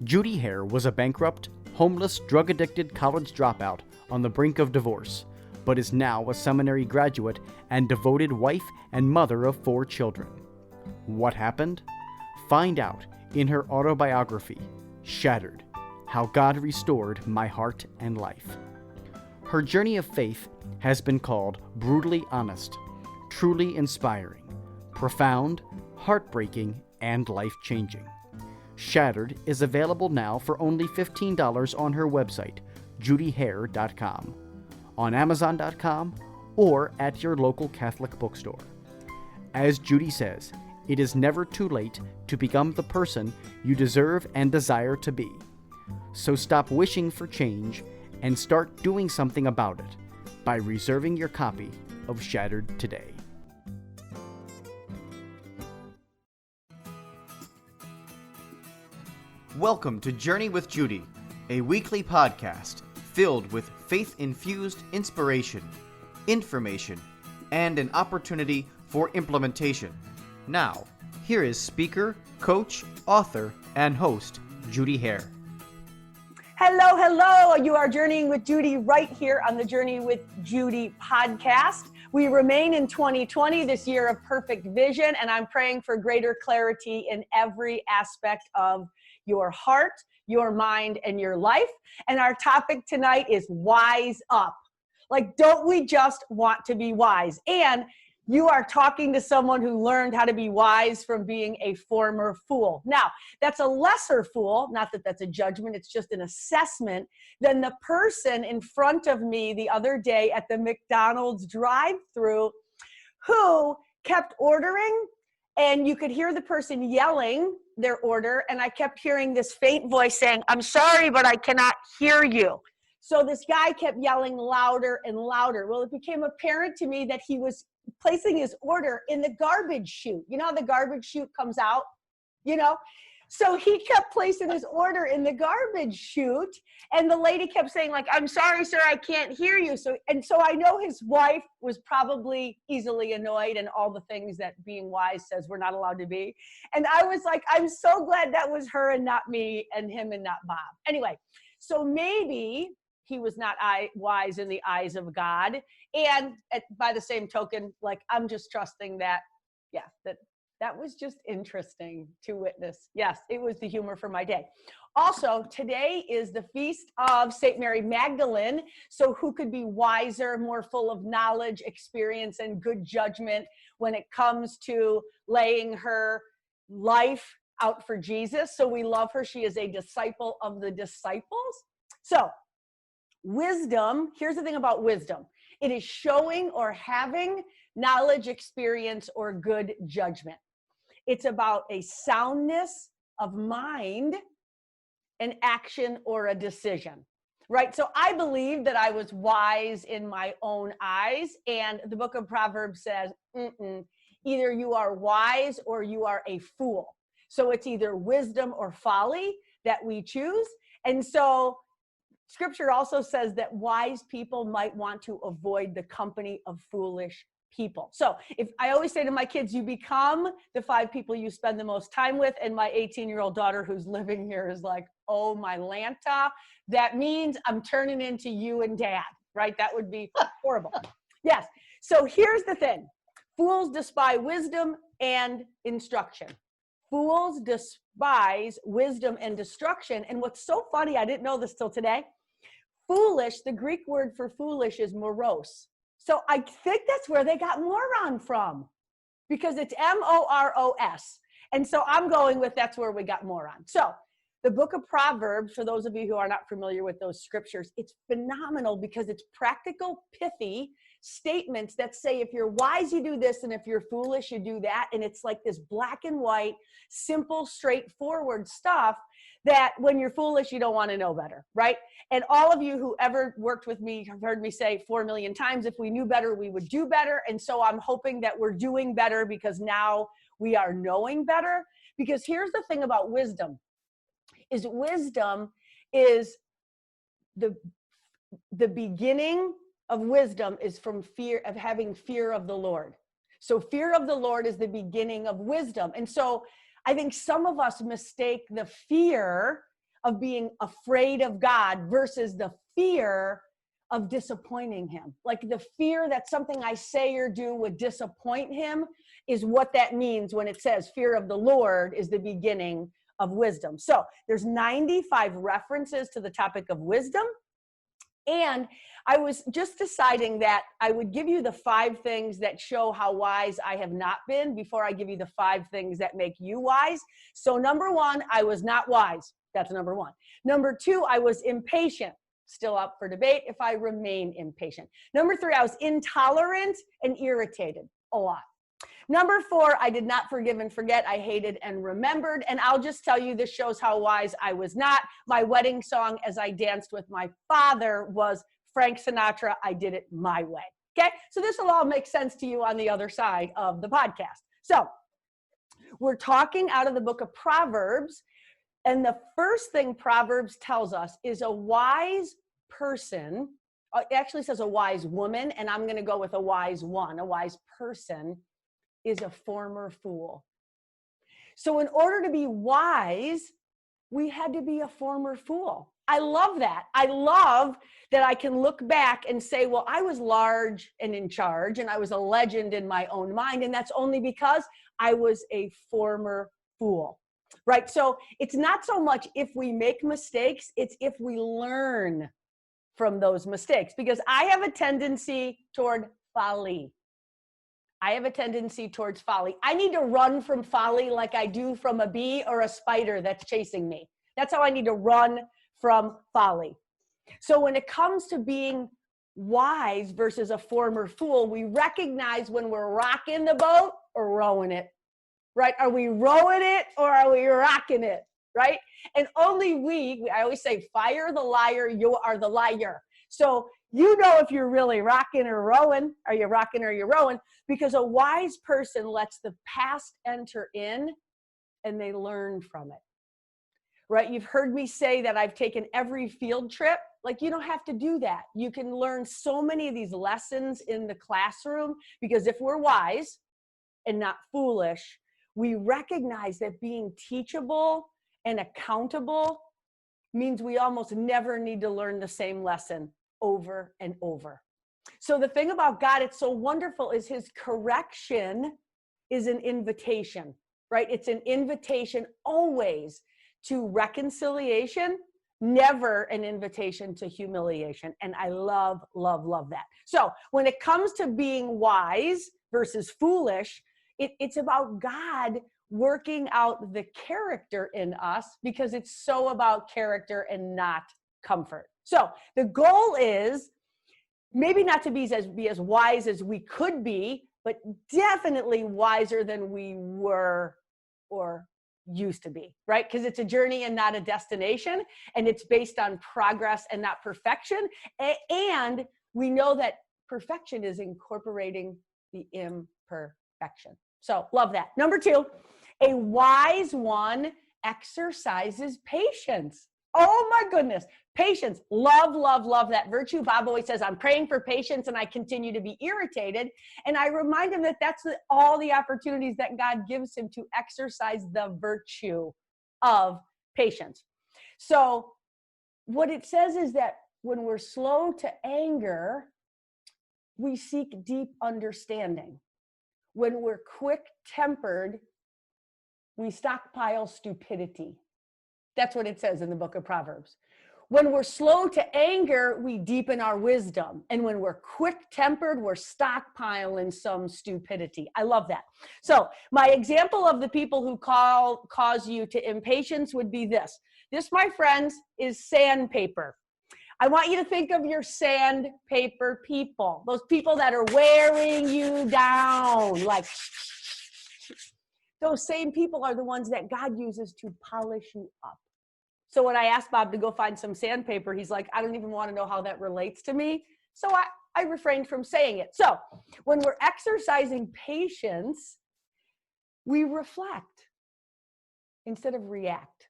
Judy Hare was a bankrupt, homeless, drug-addicted college dropout on the brink of divorce, but is now a seminary graduate and devoted wife and mother of 4 children. What happened? Find out in her autobiography, Shattered: How God Restored My Heart and Life. Her journey of faith has been called brutally honest, truly inspiring, profound, heartbreaking, and life-changing. Shattered is available now for only $15 on her website, judyhare.com, on amazon.com, or at your local Catholic bookstore. As Judy says, it is never too late to become the person you deserve and desire to be. So stop wishing for change and start doing something about it by reserving your copy of Shattered today. Welcome to Journey with Judy, a weekly podcast filled with faith-infused inspiration, information, and an opportunity for implementation. Now, here is speaker, coach, author, and host, Judy Hare. Hello, hello. You are journeying with Judy right here on the Journey with Judy podcast. We remain in 2020, this year of perfect vision, and I'm praying for greater clarity in every aspect of your heart, your mind, and your life. And our topic tonight is wise up. Like, don't we just want to be wise? And you are talking to someone who learned how to be wise from being a former fool. Now, that's a lesser fool, not that that's a judgment, it's just an assessment, than the person in front of me the other day at the McDonald's drive-thru who kept ordering, and you could hear the person yelling their order, and I kept hearing this faint voice saying, "I'm sorry, but I cannot hear you." So this guy kept yelling louder and louder. Well, it became apparent to me that he was placing his order in the garbage chute. You know how the garbage chute comes out? So he kept placing his order in the garbage chute, and the lady kept saying, like, "I'm sorry, sir, I can't hear you." So I know his wife was probably easily annoyed and all the things that being wise says we're not allowed to be. And I was like, I'm so glad that was her and not me, and him and not Bob. Anyway, so maybe he was not wise in the eyes of God. And by the same token, like, I'm just trusting that, that was just interesting to witness. Yes, it was the humor for my day. Also, today is the feast of St. Mary Magdalene. So who could be wiser, more full of knowledge, experience, and good judgment when it comes to laying her life out for Jesus? So we love her. She is a disciple of the disciples. So wisdom, here's the thing about wisdom. It is showing or having knowledge, experience, or good judgment. It's about a soundness of mind, an action, or a decision, right? So I believe that I was wise in my own eyes, and the Book of Proverbs says, either you are wise or you are a fool. So it's either wisdom or folly that we choose. And so Scripture also says that wise people might want to avoid the company of foolish people. So if I always say to my kids, you become the 5 people you spend the most time with. And my 18-year-old daughter who's living here is like, oh my Lanta, that means I'm turning into you and dad, right? That would be horrible. Yes. So here's the thing. Fools despise wisdom and instruction. Fools despise wisdom and destruction. And what's so funny, I didn't know this till today. Foolish, the Greek word for foolish is moros. So I think that's where they got moron from, because it's M-O-R-O-S. And so I'm going with that's where we got moron. So the Book of Proverbs, for those of you who are not familiar with those scriptures, it's phenomenal because it's practical, pithy statements that say if you're wise, you do this, and if you're foolish, you do that. And it's like this black and white, simple, straightforward stuff that when you're foolish, you don't want to know better, right? And all of you who ever worked with me have heard me say 4 million times, if we knew better, we would do better. And so I'm hoping that we're doing better because now we are knowing better. Because here's the thing about wisdom, is wisdom is the beginning of wisdom is from fear of having fear of the Lord. So fear of the Lord is the beginning of wisdom. And so I think some of us mistake the fear of being afraid of God versus the fear of disappointing him. Like the fear that something I say or do would disappoint him is what that means when it says fear of the Lord is the beginning of wisdom. So there's 95 references to the topic of wisdom. And I was just deciding that I would give you the 5 things that show how wise I have not been before I give you the 5 things that make you wise. So number 1, I was not wise. That's number 1. Number 2, I was impatient. Still up for debate if I remain impatient. Number 3, I was intolerant and irritated a lot. Number 4, I did not forgive and forget. I hated and remembered. And I'll just tell you, this shows how wise I was not. My wedding song as I danced with my father was Frank Sinatra, I Did It My Way. Okay, so this will all make sense to you on the other side of the podcast. So we're talking out of the book of Proverbs. And the first thing Proverbs tells us is a wise person, it actually says a wise woman, and I'm going to go with a wise one, a wise person is a former fool. So in order to be wise, we had to be a former fool. I love that. I love that I can look back and say, well, I was large and in charge, and I was a legend in my own mind, and that's only because I was a former fool, right? So it's not so much if we make mistakes, it's if we learn from those mistakes, because I have a tendency toward folly. I have a tendency towards folly. I need to run from folly like I do from a bee or a spider that's chasing me. That's how I need to run from folly. So when it comes to being wise versus a former fool, we recognize when we're rocking the boat or rowing it, right? Are we rowing it or are we rocking it, right? And only I always say, fire the liar, you are the liar. So you know if you're really rocking or rowing, are you rocking or you're rowing? Because a wise person lets the past enter in and they learn from it, right? You've heard me say that I've taken every field trip. Like, you don't have to do that. You can learn so many of these lessons in the classroom, because if we're wise and not foolish, we recognize that being teachable and accountable means we almost never need to learn the same lesson over and over. So the thing about God, it's so wonderful, is his correction is an invitation, right? It's an invitation always to reconciliation, never an invitation to humiliation. And I love, love, love that. So when it comes to being wise versus foolish, it's about God working out the character in us, because it's so about character and not comfort. So the goal is maybe not to be as wise as we could be, but definitely wiser than we were or used to be, right? Because it's a journey and not a destination, and it's based on progress and not perfection. And we know that perfection is incorporating the imperfection. So love that. Number 2, a wise one exercises patience. Oh my goodness. Patience. Love, love, love that virtue. Bob always says, I'm praying for patience and I continue to be irritated. And I remind him that that's all the opportunities that God gives him to exercise the virtue of patience. So what it says is that when we're slow to anger, we seek deep understanding. When we're quick-tempered, we stockpile stupidity. That's what it says in the book of Proverbs. When we're slow to anger, we deepen our wisdom. And when we're quick-tempered, we're stockpiling some stupidity. I love that. So my example of the people who cause you to impatience would be this. This, my friends, is sandpaper. I want you to think of your sandpaper people, those people that are wearing you down. Like, those same people are the ones that God uses to polish you up. So when I asked Bob to go find some sandpaper, he's like, I don't even want to know how that relates to me. So I refrained from saying it. So when we're exercising patience, we reflect instead of react.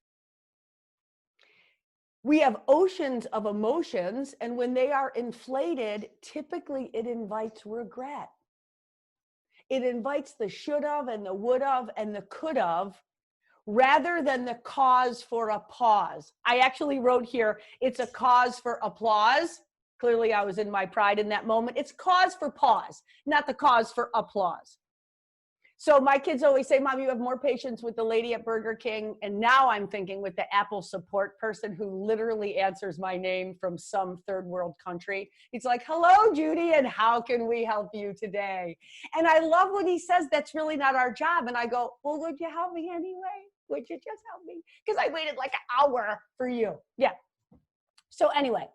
We have oceans of emotions, and when they are inflated, typically it invites regret. It invites the should have and the would have and the could have, rather than the cause for a pause. I actually wrote here, it's a cause for applause. Clearly, I was in my pride in that moment. It's cause for pause, not the cause for applause. So my kids always say, Mom, you have more patience with the lady at Burger King. And now I'm thinking with the Apple support person who literally answers my name from some third world country. He's like, hello, Judy, and how can we help you today? And I love when he says that's really not our job. And I go, well, would you help me anyway? Would you just help me? Because I waited like an hour for you. Yeah. So anyway,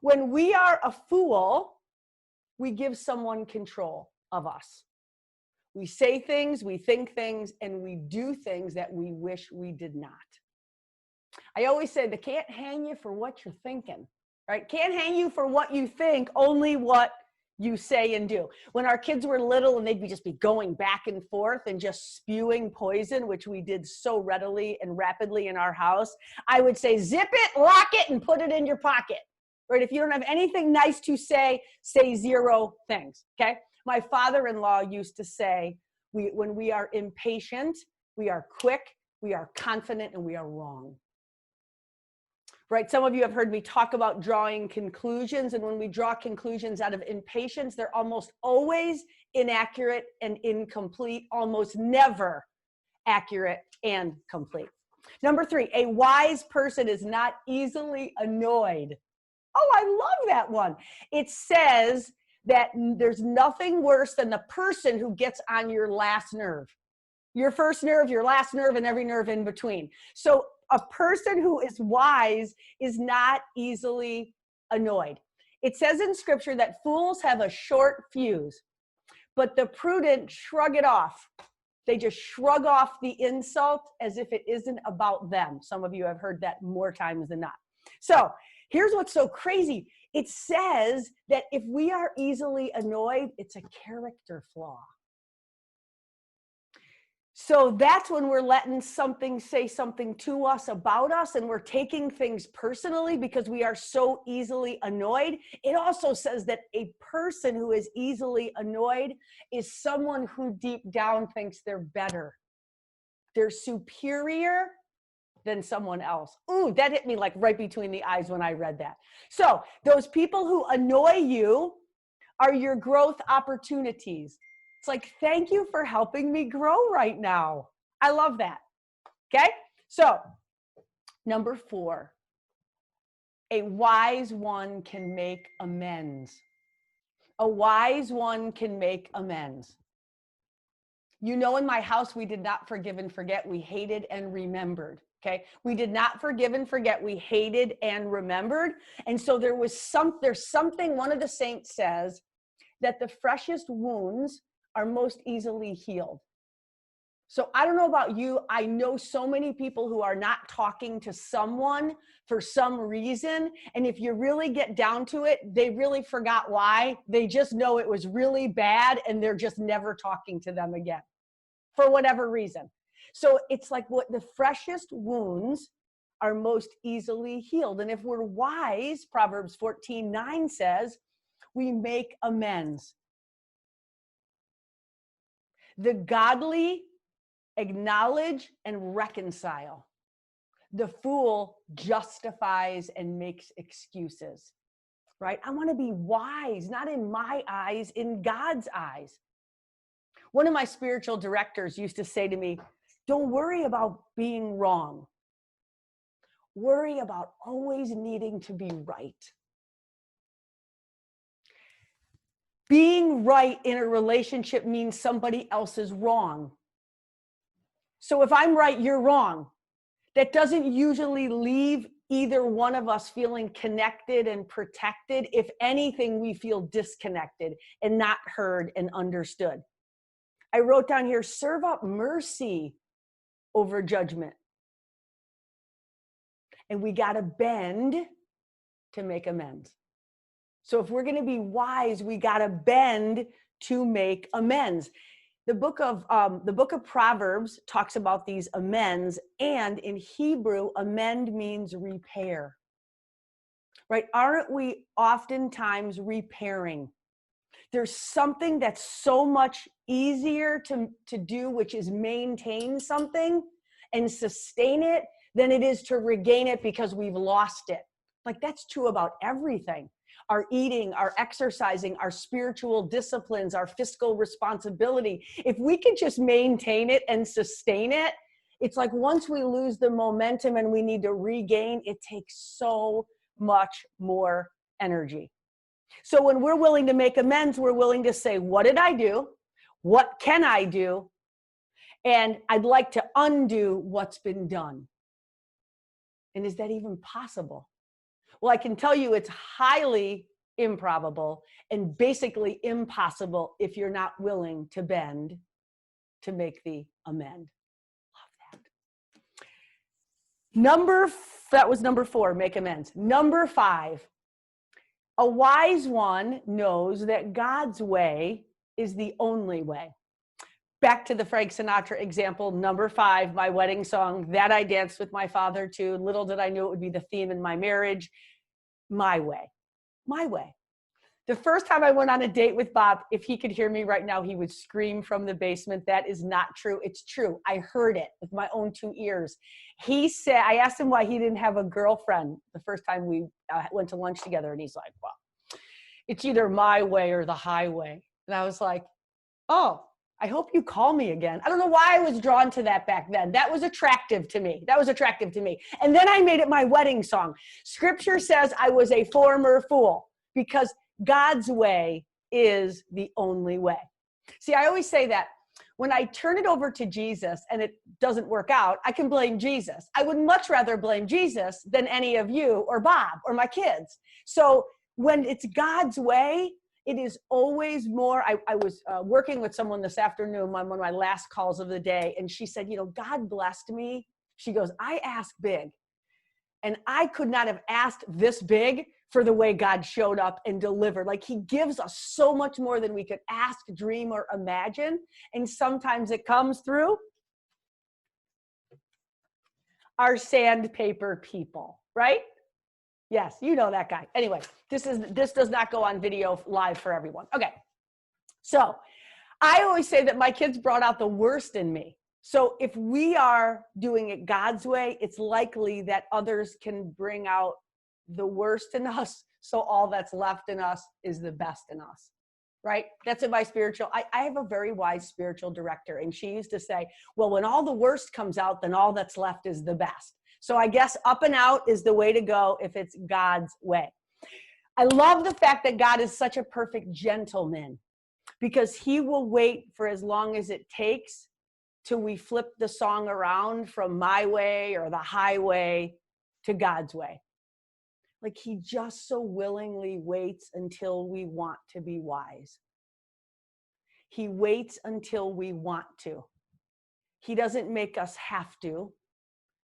when we are a fool, we give someone control of us. We say things, we think things, and we do things that we wish we did not. I always say they can't hang you for what you're thinking, right? Can't hang you for what you think, only what you say and do. When our kids were little and they'd just be going back and forth and just spewing poison, which we did so readily and rapidly in our house, I would say, zip it, lock it, and put it in your pocket, right? If you don't have anything nice to say 0 things, okay? My father-in-law used to say, when we are impatient, we are quick, we are confident, and we are wrong. Right? Some of you have heard me talk about drawing conclusions, and when we draw conclusions out of impatience, they're almost always inaccurate and incomplete, almost never accurate and complete. Number 3, a wise person is not easily annoyed. Oh, I love that one. It says that there's nothing worse than the person who gets on your last nerve. Your first nerve, your last nerve, and every nerve in between. So a person who is wise is not easily annoyed. It says in scripture that fools have a short fuse, but the prudent shrug it off. They just shrug off the insult as if it isn't about them. Some of you have heard that more times than not. So here's what's so crazy. It says that if we are easily annoyed, it's a character flaw. So that's when we're letting something say something to us about us, and we're taking things personally because we are so easily annoyed. It also says that a person who is easily annoyed is someone who deep down thinks they're better. They're superior than someone else. Ooh, that hit me like right between the eyes when I read that. So those people who annoy you are your growth opportunities. It's like, thank you for helping me grow right now. I love that. Okay. So number 4, a wise one can make amends. A wise one can make amends. You know, in my house, we did not forgive and forget. We hated and remembered. Okay. We did not forgive and forget. We hated and remembered. And so there's something, one of the saints says that the freshest wounds are most easily healed. So I don't know about you. I know so many people who are not talking to someone for some reason. And if you really get down to it, they really forgot why. They just know it was really bad and they're just never talking to them again for whatever reason. So it's like what the freshest wounds are most easily healed. And if we're wise, Proverbs 14:9 says, we make amends. The godly acknowledge and reconcile. The fool justifies and makes excuses, right? I want to be wise, not in my eyes, in God's eyes. One of my spiritual directors used to say to me, don't worry about being wrong. Worry about always needing to be right. Being right in a relationship means somebody else is wrong. So if I'm right, you're wrong. That doesn't usually leave either one of us feeling connected and protected. If anything, we feel disconnected and not heard and understood. I wrote down here, serve up mercy over judgment. And we got to bend to make amends. So if we're going to be wise, we got to bend to make amends. The book of Proverbs talks about these amends, and in Hebrew, amend means repair. Right? Aren't we oftentimes repairing? There's something that's so much easier to do, which is maintain something, and sustain it than it is to regain it because we've lost it. Like, that's true about everything. Our eating, our exercising, our spiritual disciplines, our fiscal responsibility. If we can just maintain it and sustain it, it's like once we lose the momentum and we need to regain, it takes so much more energy. So when we're willing to make amends, we're willing to say, what did I do? What can I do? And I'd like to undo what's been done. And is that even possible? Well, I can tell you it's highly improbable and basically impossible if you're not willing to bend to make the amend. Love that. That was number 4, make amends. Number 5, a wise one knows that God's way is the only way. Back to the Frank Sinatra example, number 5, my wedding song, that I danced with my father to. Little did I know it would be the theme in my marriage. My way. My way. The first time I went on a date with Bob, if he could hear me right now, he would scream from the basement. That is not true. It's true. I heard it with my own 2 ears. He said, I asked him why he didn't have a girlfriend the first time we went to lunch together. And he's like, well, it's either my way or the highway. And I was like, oh, I hope you call me again. I don't know why I was drawn to that back then. That was attractive to me. And then I made it my wedding song. Scripture says I was a former fool because God's way is the only way. See, I always say that when I turn it over to Jesus and it doesn't work out, I can blame Jesus. I would much rather blame Jesus than any of you or Bob or my kids. So when it's God's way, it is always more. I was working with someone this afternoon on one of my last calls of the day, and she said, God blessed me. She goes, I asked big, and I could not have asked this big for the way God showed up and delivered. Like, he gives us so much more than we could ask, dream, or imagine, and sometimes it comes through our sandpaper people, right? Yes, you know that guy. Anyway, this does not go on video live for everyone. Okay. So I always say that my kids brought out the worst in me. So if we are doing it God's way, it's likely that others can bring out the worst in us. So all that's left in us is the best in us, right? That's in my spiritual. I have a very wise spiritual director, and she used to say, well, when all the worst comes out, then all that's left is the best. So I guess up and out is the way to go if it's God's way. I love the fact that God is such a perfect gentleman because he will wait for as long as it takes till we flip the song around from my way or the highway to God's way. Like, he just so willingly waits until we want to be wise. He waits until we want to. He doesn't make us have to,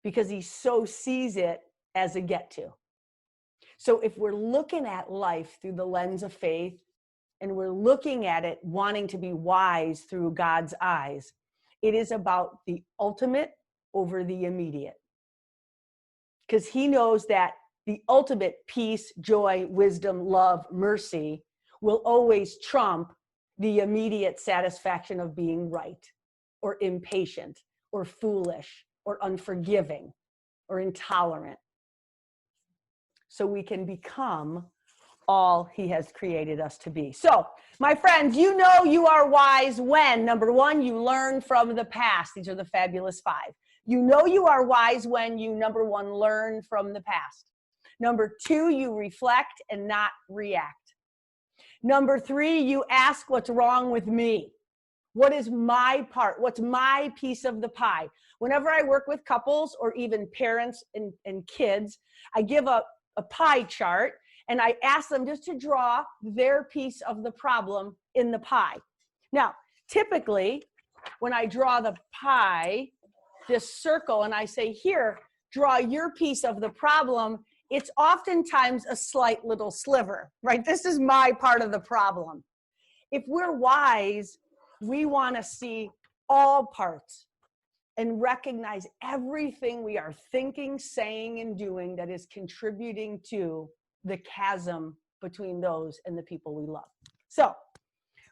because he so sees it as a get to. So if we're looking at life through the lens of faith and we're looking at it wanting to be wise through God's eyes, it is about the ultimate over the immediate. Because he knows that the ultimate peace, joy, wisdom, love, mercy will always trump the immediate satisfaction of being right or impatient or foolish or unforgiving or intolerant, so we can become all he has created us to be. So, my friends, you know you are wise when, number 1, you learn from the past. These are the fabulous 5. You know you are wise when you, number 1, learn from the past. Number 2, you reflect and not react. Number 3, you ask, what's wrong with me? What is my part? What's my piece of the pie? Whenever I work with couples or even parents and kids, I give a pie chart and I ask them just to draw their piece of the problem in the pie. Now, typically, when I draw the pie, this circle, and I say, here, draw your piece of the problem, it's oftentimes a slight little sliver, right? This is my part of the problem. If we're wise, we want to see all parts and recognize everything we are thinking, saying, and doing that is contributing to the chasm between those and the people we love. So,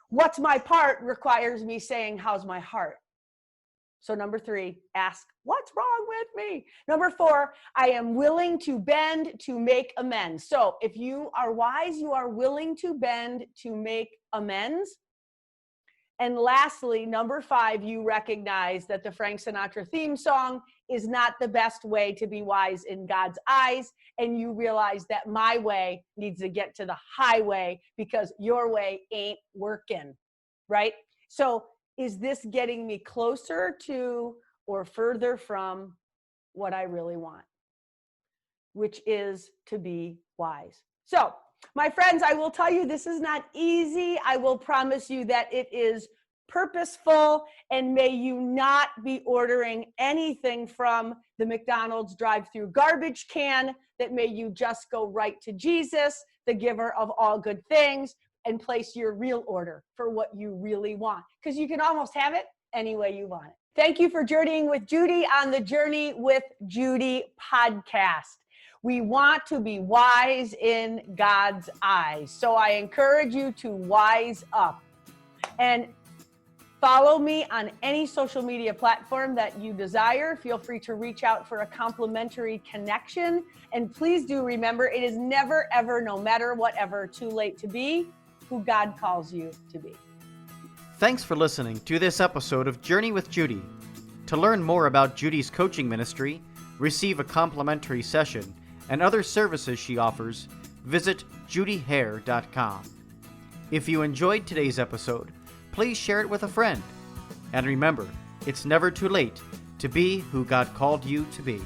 what's my part requires me saying, how's my heart? So number 3, ask, what's wrong with me? Number 4, I am willing to bend to make amends. So if you are wise, you are willing to bend to make amends. And lastly, number 5, you recognize that the Frank Sinatra theme song is not the best way to be wise in God's eyes. And you realize that my way needs to get to the highway because your way ain't working, right? So is this getting me closer to or further from what I really want, which is to be wise? So, my friends, I will tell you this is not easy. I will promise you that it is purposeful, and may you not be ordering anything from the McDonald's drive-through garbage can, that may you just go right to Jesus, the giver of all good things, and place your real order for what you really want, because you can almost have it any way you want it. Thank you for journeying with Judy on the Journey with Judy podcast. We want to be wise in God's eyes. So I encourage you to wise up and follow me on any social media platform that you desire. Feel free to reach out for a complimentary connection. And please do remember, it is never, ever, no matter whatever, too late to be who God calls you to be. Thanks for listening to this episode of Journey with Judy. To learn more about Judy's coaching ministry, receive a complimentary session, and other services she offers, visit judyhair.com. If you enjoyed today's episode, please share it with a friend. And remember, it's never too late to be who God called you to be.